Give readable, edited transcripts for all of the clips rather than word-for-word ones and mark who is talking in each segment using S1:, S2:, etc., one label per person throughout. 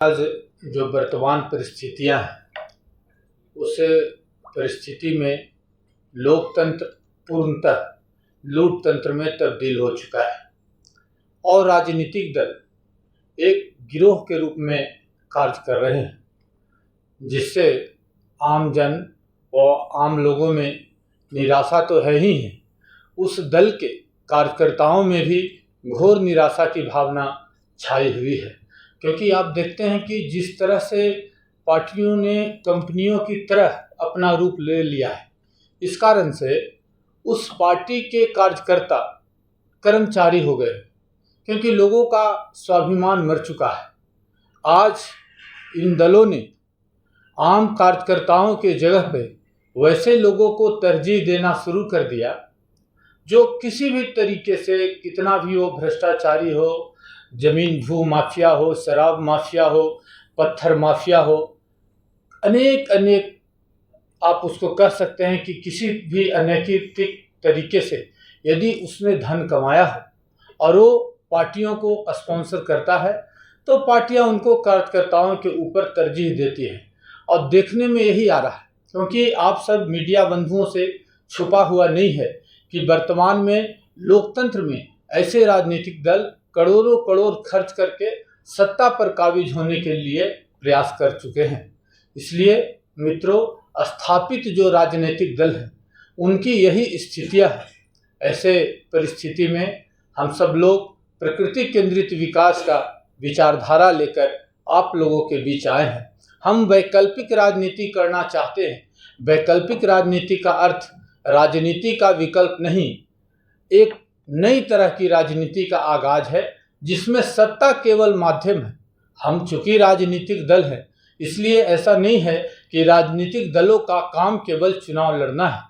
S1: आज जो वर्तमान परिस्थितियां हैं उस परिस्थिति में लोकतंत्र पूर्णतः लूट तंत्र में तब्दील हो चुका है और राजनीतिक दल एक गिरोह के रूप में कार्य कर रहे हैं, जिससे आम जन और आम लोगों में निराशा तो है ही है, उस दल के कार्यकर्ताओं में भी घोर निराशा की भावना छाई हुई है। क्योंकि आप देखते हैं कि जिस तरह से पार्टियों ने कंपनियों की तरह अपना रूप ले लिया है, इस कारण से उस पार्टी के कार्यकर्ता कर्मचारी हो गए, क्योंकि लोगों का स्वाभिमान मर चुका है। आज इन दलों ने आम कार्यकर्ताओं के जगह पे वैसे लोगों को तरजीह देना शुरू कर दिया जो किसी भी तरीके से, कितना भी हो, भ्रष्टाचारी हो, जमीन भू माफिया हो, शराब माफिया हो, पत्थर माफिया हो, अनेक आप उसको कह सकते हैं कि किसी भी अनैतिक तरीके से यदि उसने धन कमाया है और वो पार्टियों को स्पॉन्सर करता है तो पार्टियां उनको कार्यकर्ताओं के ऊपर तरजीह देती हैं। और देखने में यही आ रहा है, क्योंकि आप सब मीडिया बंधुओं से छुपा हुआ नहीं है कि वर्तमान में लोकतंत्र में ऐसे राजनीतिक दल करोड़ों करोड़ खर्च करके सत्ता पर काबिज होने के लिए प्रयास कर चुके हैं। इसलिए मित्रों, स्थापित जो राजनीतिक दल हैं उनकी यही स्थितियां हैं। ऐसे परिस्थिति में हम सब लोग प्रकृति केंद्रित विकास का विचारधारा लेकर आप लोगों के बीच आए हैं। हम वैकल्पिक राजनीति करना चाहते हैं। वैकल्पिक राजनीति का अर्थ राजनीति का विकल्प नहीं, एक नई तरह की राजनीति का आगाज है जिसमें सत्ता केवल माध्यम है। हम चूंकि राजनीतिक दल हैं, इसलिए ऐसा नहीं है कि राजनीतिक दलों का काम केवल चुनाव लड़ना है,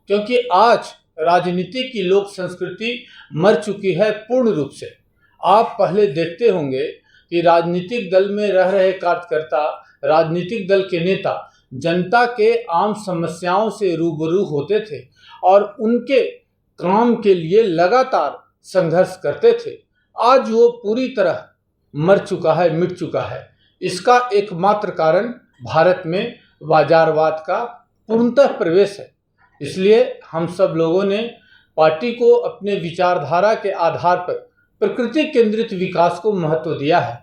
S1: क्योंकि आज राजनीति की लोक संस्कृति मर चुकी है पूर्ण रूप से। आप पहले देखते होंगे कि राजनीतिक दल में रह रहे कार्यकर्ता, राजनीतिक दल के नेता जनता के आम समस्याओं से रूबरू होते थे और उनके काम के लिए लगातार संघर्ष करते थे। आज वो पूरी तरह मर चुका है, मिट चुका है। इसका एकमात्र कारण भारत में बाजारवाद का पूर्णतः प्रवेश है। इसलिए हम सब लोगों ने पार्टी को अपने विचारधारा के आधार पर प्रकृति केंद्रित विकास को महत्व दिया है,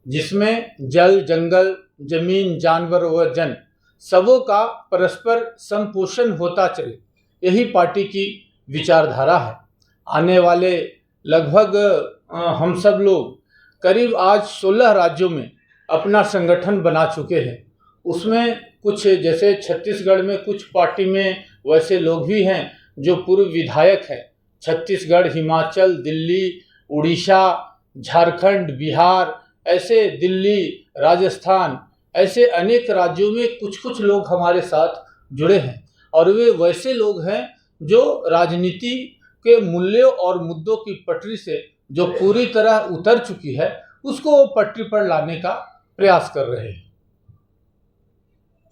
S1: जिसमें जल, जंगल, जमीन, जानवर व जन सबों का परस्पर संपोषण होता चले, यही पार्टी की विचारधारा है। आने वाले लगभग हम सब लोग करीब आज 16 राज्यों में अपना संगठन बना चुके हैं। उसमें कुछ, जैसे छत्तीसगढ़ में कुछ पार्टी में वैसे लोग भी हैं जो पूर्व विधायक हैं। छत्तीसगढ़, हिमाचल, दिल्ली, उड़ीसा, झारखंड, बिहार, ऐसे दिल्ली, राजस्थान, ऐसे अनेक राज्यों में कुछ लोग हमारे साथ जुड़े हैं और वे वैसे लोग हैं जो राजनीति के मूल्यों और मुद्दों की पटरी से जो पूरी तरह उतर चुकी है उसको वो पटरी पर लाने का प्रयास कर रहे हैं।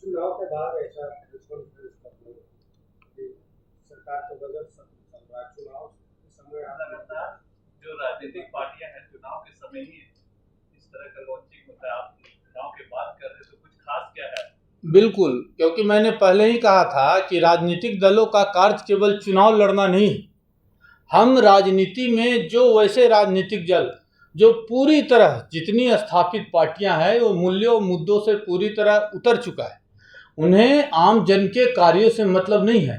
S2: चुनाव के बाद ऐसा सरकार को बदल सकता है। चुनाव के समय लगातार जो राजनीतिक पार्टियां हैं चुनाव के समय ही इस तरह का लॉन्चिंग होता है। आप चुनाव के बाद कर रहे हैं तो कुछ खास क्या है?
S1: बिल्कुल, क्योंकि मैंने पहले ही कहा था कि राजनीतिक दलों का कार्य केवल चुनाव लड़ना नहीं है। हम राजनीति में जो वैसे राजनीतिक दल जो पूरी तरह, जितनी स्थापित पार्टियां हैं वो मूल्यों मुद्दों से पूरी तरह उतर चुका है, उन्हें आम जन के कार्यों से मतलब नहीं है।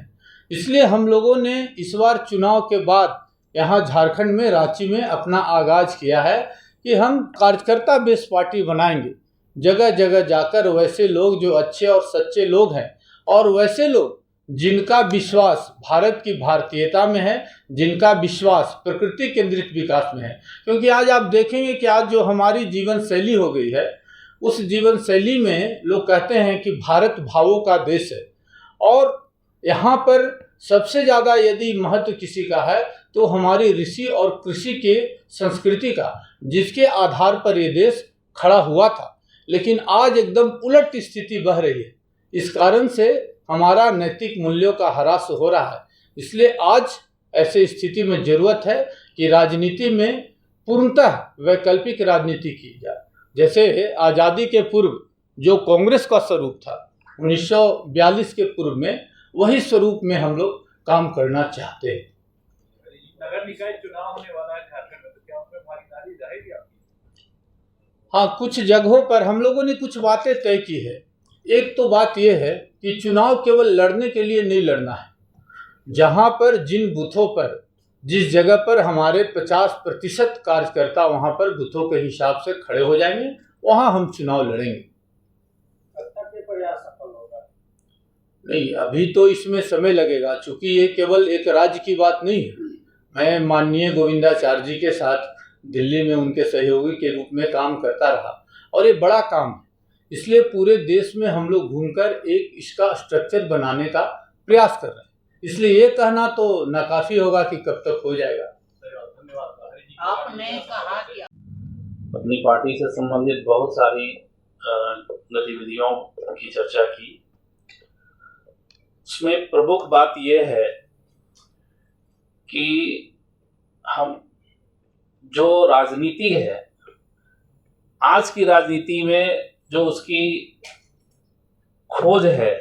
S1: इसलिए हम लोगों ने इस बार चुनाव के बाद यहाँ झारखंड में, रांची में अपना आगाज किया है कि हम कार्यकर्ता बेस पार्टी बनाएंगे। जगह जगह जाकर वैसे लोग जो अच्छे और सच्चे लोग हैं और वैसे लोग जिनका विश्वास भारत की भारतीयता में है, जिनका विश्वास प्रकृति केंद्रित विकास में है। क्योंकि आज आप देखेंगे कि आज जो हमारी जीवन शैली हो गई है, उस जीवन शैली में लोग कहते हैं कि भारत भावों का देश है और यहाँ पर सबसे ज़्यादा यदि महत्व किसी का है तो हमारी ऋषि और कृषि के संस्कृति का, जिसके आधार पर ये देश खड़ा हुआ था। लेकिन आज एकदम उलट स्थिति बह रही है। इस कारण से हमारा नैतिक मूल्यों का ह्रास हो रहा है। इसलिए आज ऐसे स्थिति में जरूरत है कि राजनीति में पूर्णतः वैकल्पिक राजनीति की जाए। जैसे आज़ादी के पूर्व जो कांग्रेस का स्वरूप था 1942 के पूर्व में, वही स्वरूप में हम लोग काम करना चाहते हैं।
S2: नगर निकाय चुनाव होने वाला है झारखंड में, तो क्या उसमें भागीदारी रहेगी आपकी?
S1: हाँ, कुछ जगहों पर हम लोगों ने कुछ बातें तय की है। एक तो बात यह है कि चुनाव केवल लड़ने के लिए नहीं लड़ना है। जहाँ पर जिन बूथों पर, जिस जगह पर हमारे 50% कार्यकर्ता वहाँ पर बूथों के हिसाब से खड़े हो जाएंगे, वहाँ हम चुनाव लड़ेंगे।
S2: प्रयास सफल होगा?
S1: नहीं, अभी तो इसमें समय लगेगा, क्योंकि ये केवल एक राज्य की बात नहीं है। मैं माननीय गोविंदाचार्य जी के साथ दिल्ली में उनके सहयोगी के रूप में काम करता रहा, और ये बड़ा काम है, इसलिए पूरे देश में हम लोग घूमकर एक इसका स्ट्रक्चर बनाने का प्रयास कर रहे हैं। इसलिए ये कहना तो नाकाफी होगा कि कब तक हो जाएगा।
S2: धन्यवाद।
S3: आपने कहा कि
S4: अपनी पार्टी से संबंधित बहुत सारी गतिविधियों की चर्चा की। उसमें प्रमुख बात यह है कि हम जो राजनीति है, आज की राजनीति में जो उसकी खोज है,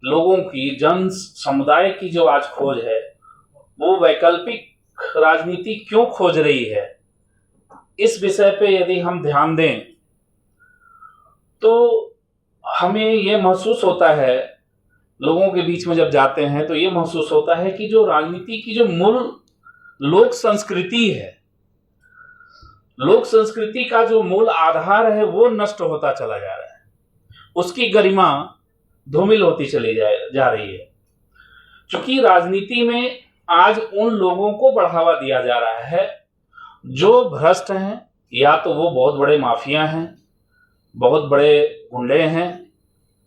S4: लोगों की, जन समुदाय की जो आज खोज है, वो वैकल्पिक राजनीति क्यों खोज रही है, इस विषय पे यदि हम ध्यान दें तो हमें ये महसूस होता है, लोगों के बीच में जब जाते हैं तो ये महसूस होता है कि जो राजनीति की जो मूल लोक संस्कृति है, लोक संस्कृति का जो मूल आधार है, वो नष्ट होता चला जा रहा है। उसकी गरिमा धूमिल होती चली जा रही है। क्योंकि राजनीति में आज उन लोगों को बढ़ावा दिया जा रहा है जो भ्रष्ट हैं, या तो वो बहुत बड़े माफिया हैं, बहुत बड़े गुंडे हैं,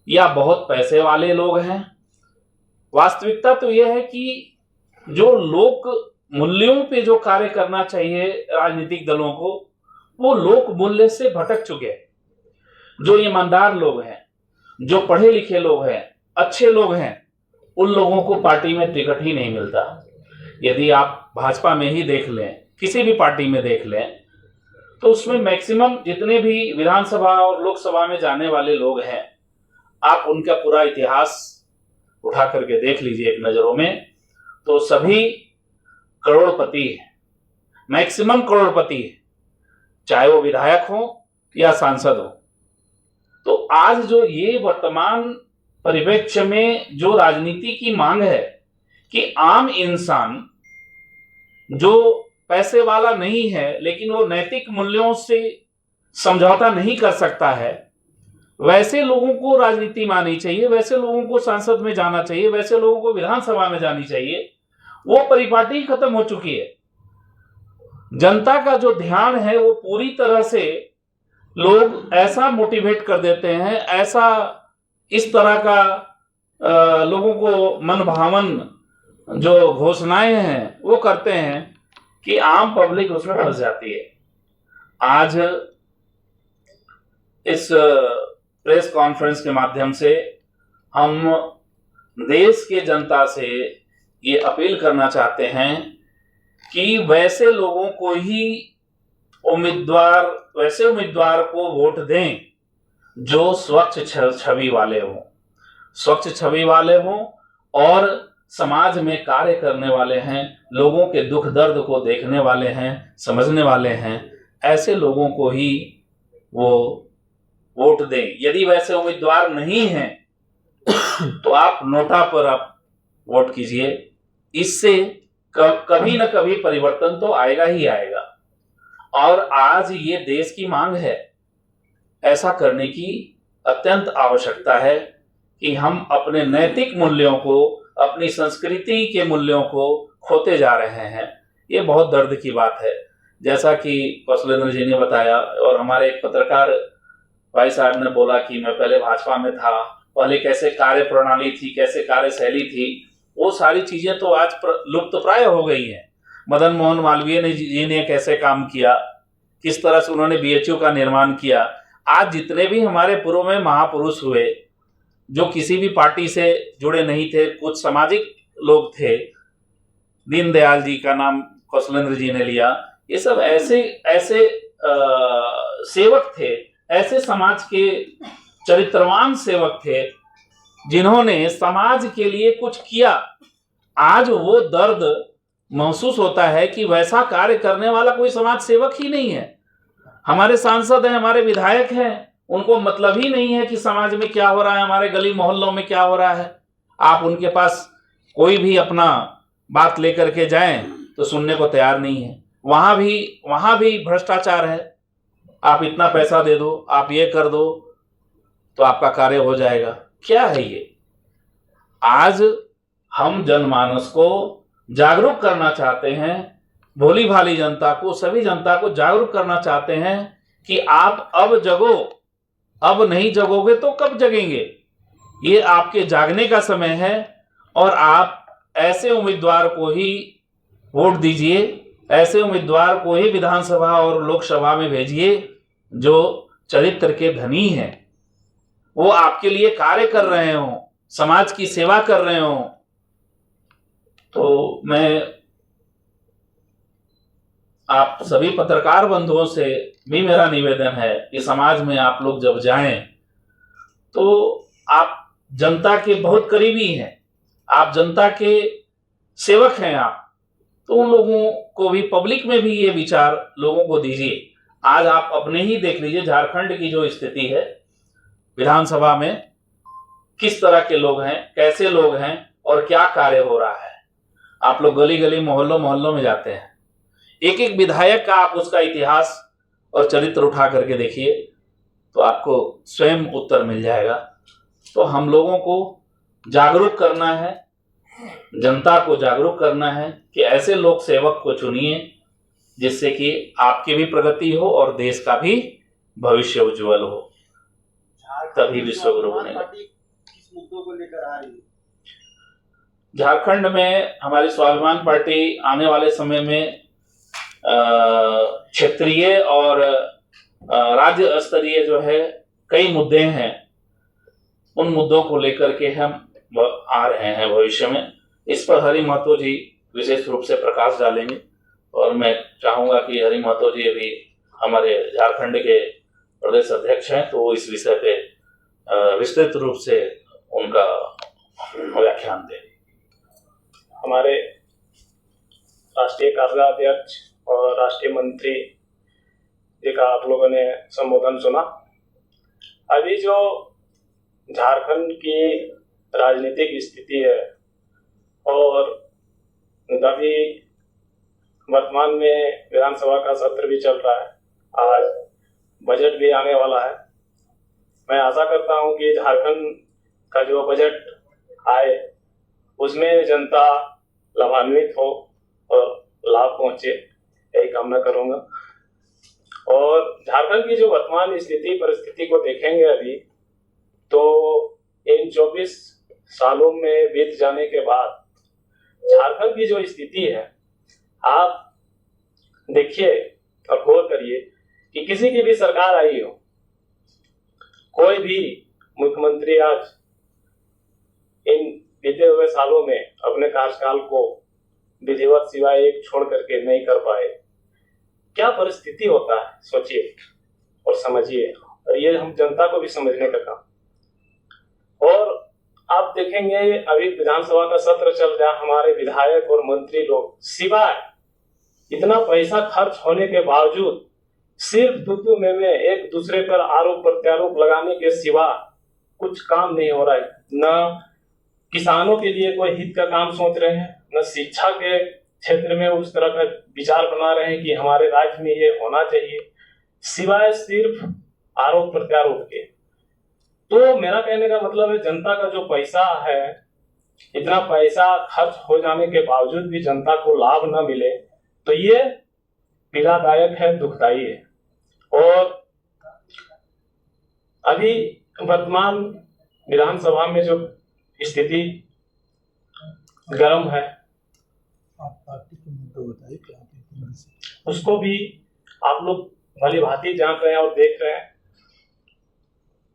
S4: या बहुत पैसे वाले लोग हैं। वास्तविकता तो यह है कि जो लोक मूल्यों पे जो कार्य करना चाहिए राजनीतिक दलों को, वो लोक मूल्य से भटक चुके हैं। जो ईमानदार लोग हैं, जो पढ़े लिखे लोग हैं, अच्छे लोग हैं, उन लोगों को पार्टी में टिकट ही नहीं मिलता। यदि आप भाजपा में ही देख लें, किसी भी पार्टी में देख लें, तो उसमें मैक्सिमम जितने भी विधानसभा और लोकसभा में जाने वाले लोग हैं, आप उनका पूरा इतिहास उठा करके देख लीजिए एक नजरों में, तो सभी करोड़पति हैं, मैक्सिमम करोड़पति है, चाहे वो विधायक हो या सांसद हो। तो आज जो ये वर्तमान परिप्रेक्ष्य में जो राजनीति की मांग है कि आम इंसान जो पैसे वाला नहीं है लेकिन वो नैतिक मूल्यों से समझौता नहीं कर सकता है, वैसे लोगों को राजनीति में आनी चाहिए, वैसे लोगों को संसद में जाना चाहिए, वैसे लोगों को विधानसभा में जानी चाहिए। वो परिपाटी खत्म हो चुकी है। जनता का जो ध्यान है वो पूरी तरह से लोग ऐसा मोटिवेट कर देते हैं, ऐसा इस तरह का लोगों को मनभावन जो घोषणाएं हैं वो करते हैं कि आम पब्लिक उसमें फंस जाती है। आज इस प्रेस कॉन्फ्रेंस के माध्यम से हम देश के जनता से ये अपील करना चाहते हैं कि वैसे लोगों को ही वैसे उम्मीदवार को वोट दें जो स्वच्छ छवि वाले हों, स्वच्छ छवि वाले हों और समाज में कार्य करने वाले हैं, लोगों के दुख दर्द को देखने वाले हैं, समझने वाले हैं। ऐसे लोगों को ही वो वोट दें। यदि वैसे उम्मीदवार नहीं हैं तो आप नोटा पर आप वोट कीजिए। इससे कभी न कभी परिवर्तन तो आएगा ही आएगा। और आज ये देश की मांग है, ऐसा करने की अत्यंत आवश्यकता है कि हम अपने नैतिक मूल्यों को, अपनी संस्कृति के मूल्यों को खोते जा रहे हैं। ये बहुत दर्द की बात है। जैसा कि कौशलेंद्र जी ने बताया और हमारे एक पत्रकार भाई साहब ने बोला कि मैं पहले भाजपा में था, पहले कैसे कार्य प्रणाली थी, कैसे कार्यशैली थी, वो सारी चीजें तो आज लुप्त प्राय हो गई हैं। मदन मोहन मालवीय जी ने कैसे काम किया, किस तरह से उन्होंने बीएचयू का निर्माण किया। आज जितने भी हमारे पूर्व में महापुरुष हुए जो किसी भी पार्टी से जुड़े नहीं थे, कुछ सामाजिक लोग थे, दीनदयाल जी का नाम कौशलेंद्र जी ने लिया, ये सब ऐसे सेवक थे ऐसे समाज के चरित्रवान सेवक थे जिन्होंने समाज के लिए कुछ किया। आज वो दर्द महसूस होता है कि वैसा कार्य करने वाला कोई समाज सेवक ही नहीं है। हमारे सांसद हैं, हमारे विधायक हैं, उनको मतलब ही नहीं है कि समाज में क्या हो रहा है, हमारे गली मोहल्लों में क्या हो रहा है। आप उनके पास कोई भी अपना बात लेकर के जाएं तो सुनने को तैयार नहीं है। वहां भी भ्रष्टाचार है। आप इतना पैसा दे दो, आप ये कर दो तो आपका कार्य हो जाएगा। क्या है ये? आज हम जनमानस को जागरूक करना चाहते हैं, भोली भाली जनता को, सभी जनता को जागरूक करना चाहते हैं कि आप अब जगो, अब नहीं जगोगे तो कब जगेंगे। ये आपके जागने का समय है और आप ऐसे उम्मीदवार को ही वोट दीजिए, ऐसे उम्मीदवार को ही विधानसभा और लोकसभा में भेजिए जो चरित्र के धनी हैं, वो आपके लिए कार्य कर रहे हों, समाज की सेवा कर रहे हों। तो मैं आप सभी पत्रकार बंधुओं से भी मेरा निवेदन है कि समाज में आप लोग जब जाएं तो आप जनता के बहुत करीबी हैं, आप जनता के सेवक हैं आप, तो उन लोगों को भी, पब्लिक में भी ये विचार लोगों को दीजिए। आज आप अपने ही देख लीजिए झारखंड की जो स्थिति है, विधानसभा में किस तरह के लोग हैं, कैसे लोग हैं और क्या कार्य हो रहा है। आप लोग गली गली मोहल्लों में जाते हैं, एक एक विधायक का आप उसका इतिहास और चरित्र उठा करके देखिए तो आपको स्वयं उत्तर मिल जाएगा। तो हम लोगों को जागरूक करना है, जनता को जागरूक करना है कि ऐसे लोक सेवक को चुनिए जिससे कि आपकी भी प्रगति हो और देश का भी भविष्य उज्जवल हो, तभी विश्वगुरु बनेगा।
S3: किस मुद्दों को लेकर आ रही है?
S4: झारखंड में हमारी स्वाभिमान पार्टी आने वाले समय में क्षेत्रीय और राज्य स्तरीय जो है कई मुद्दे हैं, उन मुद्दों को लेकर के हम आ रहे हैं भविष्य में। इस पर हरि महतो जी विशेष रूप से प्रकाश डालेंगे और मैं चाहूंगा कि हरि महतो जी अभी हमारे झारखंड के प्रदेश अध्यक्ष हैं तो वो इस विषय पे विस्तृत रूप से उनका व्याख्यान दें।
S5: हमारे राष्ट्रीय कार्याध्यक्ष और राष्ट्रीय मंत्री जी का आप लोगों ने संबोधन सुना। अभी जो झारखंड की राजनीतिक स्थिति है और अभी वर्तमान में विधानसभा का सत्र भी चल रहा है, आज बजट भी आने वाला है। मैं आशा करता हूं कि झारखंड का जो बजट आए उसमें जनता लाभान्वित हो और लाभ पहुंचे, यही कामना करूंगा। और झारखंड की जो वर्तमान स्थिति परिस्थिति को देखेंगे अभी तो इन 24 सालों में बीत जाने के बाद झारखंड की जो स्थिति है, आप देखिए और गौर करिए कि किसी की भी सरकार आई हो, कोई भी मुख्यमंत्री आज इन बीते हुए सालों में अपने कार्यकाल को विधिवत सिवाय एक छोड़ करके नहीं कर पाए। क्या परिस्थिति होता है सोचिए और समझिए, और ये हम जनता को भी समझने का काम। और आप देखेंगे अभी विधानसभा का सत्र चल रहा, हमारे विधायक और मंत्री लोग सिवाय इतना पैसा खर्च होने के बावजूद सिर्फ दुत्तू में एक दूसरे पर आरोप प्रत्यारोप लगाने के सिवा कुछ काम नहीं हो रहा है। न किसानों के लिए कोई हित का काम सोच रहे हैं, न शिक्षा के क्षेत्र में उस तरह का विचार बना रहे हैं कि हमारे राज्य में ये होना चाहिए, सिवाय सिर्फ आरोप प्रत्यारोप के। तो मेरा कहने का मतलब है जनता का जो पैसा है, इतना पैसा खर्च हो जाने के बावजूद भी जनता को लाभ न मिले तो ये पीड़ादायक है, दुखदायी है। और अभी वर्तमान विधानसभा में जो स्थिति गर्म है,
S1: आप पार्टी के मुद्दे बताइए क्या,
S5: उसको भी आप लोग भली भांति जान रहे हैं और देख रहे हैं।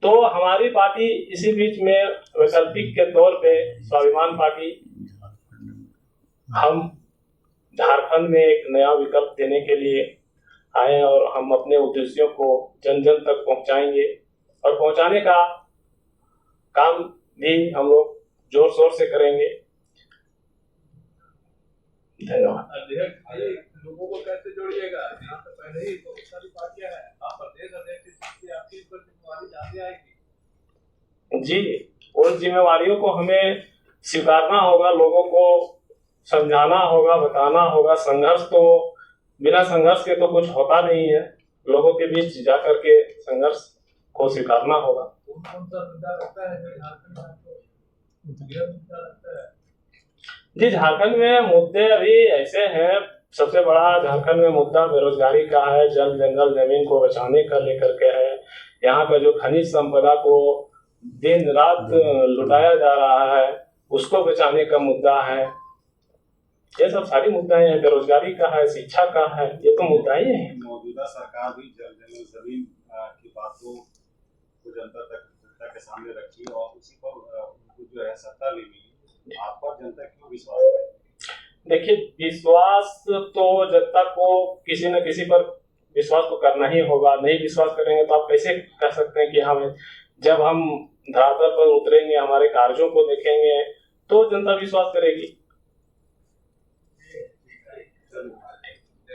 S5: तो हमारी पार्टी इसी बीच में वैकल्पिक के तौर पे स्वाभिमान पार्टी, हम झारखंड में एक नया विकल्प देने के लिए आए और हम अपने उद्देश्यों को जन जन तक पहुंचाएंगे और पहुंचाने का काम भी हम लोग जोर शोर से करेंगे। धन्यवाद।
S2: अध्यक्ष भाई, लोगों को कैसे जोड़िएगा? यहाँ पे पहले ही बहुत सारी पार्टियां हैं, आप प्रदेश अध्यक्ष से आपकी ऊपर जिम्मेवारी ज्यादा आएगी।
S5: जी, उन जिम्मेवारियों को हमें स्वीकारना होगा, लोगों को समझाना होगा, बताना होगा। संघर्ष तो बिना संघर्ष के तो कुछ होता नहीं है। लोगों के बीच जाकर के संघर्ष को स्वीकारना होगा।
S2: कौन सा मुद्दा लगता है जो झारखंड में आपको यह मुद्दा लगता है?
S5: जी, झारखंड में मुद्दे अभी ऐसे हैं। सबसे बड़ा झारखंड में मुद्दा बेरोजगारी का है, जल जंगल जमीन को बचाने का लेकर के है। यहाँ का जो खनिज संपदा को दिन रात लुटाया जा रहा है, उसको बचाने का मुद्दा है। ये सब सारी मुद्दे हैं। बेरोजगारी का है, शिक्षा का है, ये तो मुद्दा ही है।
S3: मौजूदा सरकार भी जल जंगल जमीन की बातों को जनता के सामने रखी और उसी पर उनको जो है सत्ता भी मिली। आप पर जनता क्यों विश्वास करेगी?
S5: देखिए, विश्वास तो जनता को किसी न किसी पर विश्वास तो करना ही होगा। नहीं विश्वास करेंगे तो आप कैसे कह सकते हैं कि हमें, जब हम धरातल पर उतरेंगे, हमारे कार्यों को देखेंगे तो जनता विश्वास करेगी।